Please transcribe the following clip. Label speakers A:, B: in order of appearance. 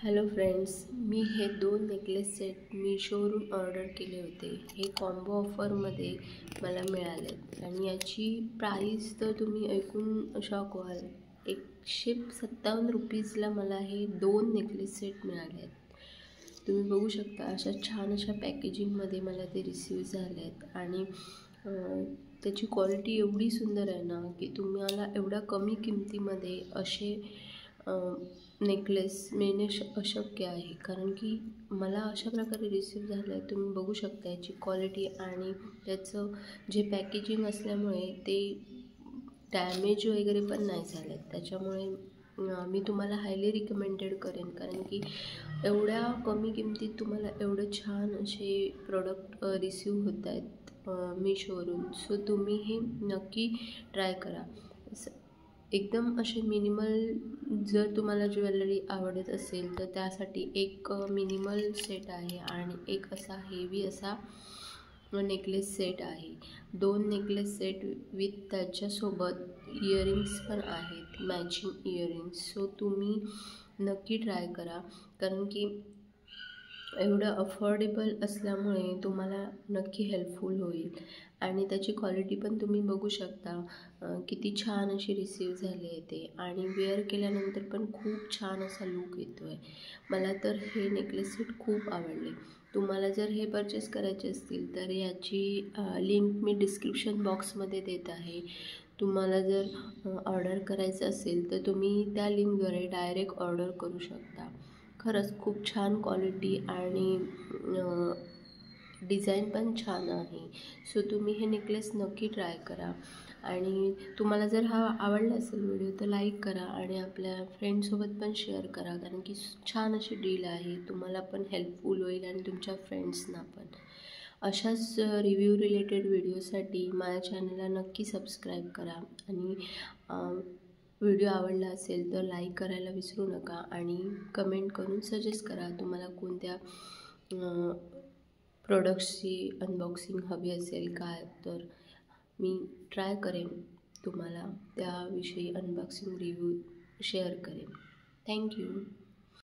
A: Hello friends, मी हे 2 necklace set मीशोवरून order केले होते. हे कॉम्बो ऑफरमध्ये मला मिळालेत आणि याची प्राईस तर तुम्ही ऐकून शॉक व्हाल. 157 रुपीजला मला हे 2 नेकलेस सेट मिळाले आहेत. तुम्ही बघू शकता अशा छान अशा पॅकेजिंगमध्ये मला ते रिसीव झाले आहेत आणि त्याची क्वालिटी एवढी सुंदर आहे ना की तुम्हाला एवढ्या कमी किमतीमध्ये असे नेकलेस मिळणे अशक्य आहे. कारण की मला अशा प्रकारे रिसीव झालं आहे. तुम्ही बघू शकता याची क्वालिटी आणि त्याचं जे पॅकेजिंग असल्यामुळे ते डॅमेज वगैरे पण नाही झालं आहे. त्याच्यामुळे मी तुम्हाला हायली रिकमेंडेड करेन, कारण की एवढ्या कमी किमतीत तुम्हाला एवढं छान असे प्रोडक्ट रिसीव होत आहेत मीशोवरून. सो तुम्ही हे नक्की ट्राय करा. एकदम असे मिनिमल जर तुम्हाला ज्वेलरी आवडत असेल तर त्यासाठी एक मिनिमल सेट आहे आणि एक असा हेवी असा नेकलेस सेट आहे. 2 नेकलेस सेट विथ त्याच्यासोबत इयरिंग्स पण आहेत, मॅचिंग इयरिंग्स. सो तुम्ही नक्की ट्राय करा, कारण की एवढं अफोर्डेबल असल्यामुळे तुम्हाला नक्की हेल्पफुल होईल. आणि त्याची क्वालिटी पण तुम्ही बघू शकता किती छान अशी रिसीव झाली आहे ते, आणि वेअर केल्यानंतर पण खूप छान असा लूक येतो आहे. मला तर हे नेकलेस सेट खूप आवडले. तुम्हाला जर हे परचेस करायचे असतील तर याची लिंक मी डिस्क्रिप्शन बॉक्समध्ये देत आहे. तुम्हाला जर ऑर्डर करायचं असेल तर तुम्ही त्या लिंकद्वारे डायरेक्ट ऑर्डर करू शकता. खरंच खूप छान क्वालिटी आणि डिझाईन पण छान आहे. सो तुम्ही हे नेकलेस नक्की ट्राय करा. आणि तुम्हाला जर हा आवडला असेल व्हिडिओ तर लाईक करा आणि आपल्या फ्रेंड्ससोबत पण शेअर करा, कारण की छान अशी डील आहे. तुम्हाला पण हेल्पफुल होईल आणि तुमच्या फ्रेंड्सना पण. अशाच रिव्ह्यू रिलेटेड व्हिडिओसाठी माझ्या चॅनलला नक्की सबस्क्राईब करा. आणि व्हिडिओ आवडला असेल तर लाईक करायला विसरू नका आणि कमेंट करून सजेस्ट करा तुम्हाला कोणत्या प्रोडक्ट्सची अनबॉक्सिंग हवी असेल काय, तर मी ट्राय करेन तुम्हाला त्याविषयी अनबॉक्सिंग रिव्ह्यू शेअर करेन. थँक्यू.